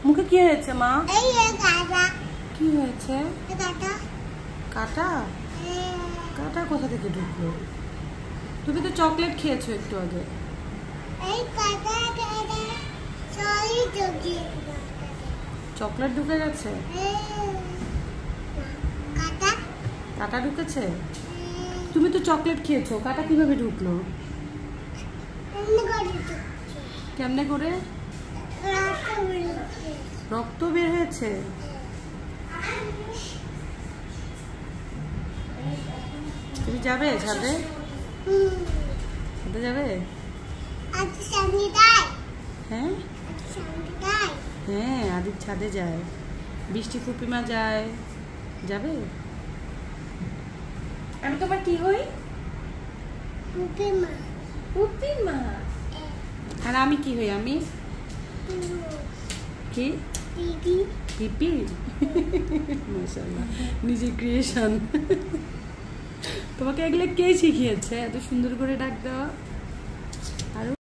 মুখে কি হয়েছে মা? এই কাটা। কি হয়েছে? কাটা। কাটা? কাটা কোথা থেকে ঢুকলো? তুমি তো চকলেট খেয়েছো একটু আগে। এই কাটা কাটা সরি ঢুকে চকলেট ঢুকে গেছে? কাটা। কাটা ঢুকেছে? তুমি তো চকলেট খেয়েছো, কাটা কিভাবে ঢুকলো? কেমনে করে? রক্ত বের হয়েছে? তুমি যাবে ছাদে? ছাদে যাবে? হ্যাঁ হ্যাঁ, আদির ছাদে যায়, বৃষ্টি ফুপিমা যায়, যাবে? আমি তোমার কি হই? ফুপিমা। আর আমি কি হই? আমি কি? পিপি। মাশাআল্লাহ, নিজের ক্রিয়েশন। তোমাকে এগুলো কে শিখিয়েছে এত সুন্দর করে ডাক দেওয়া?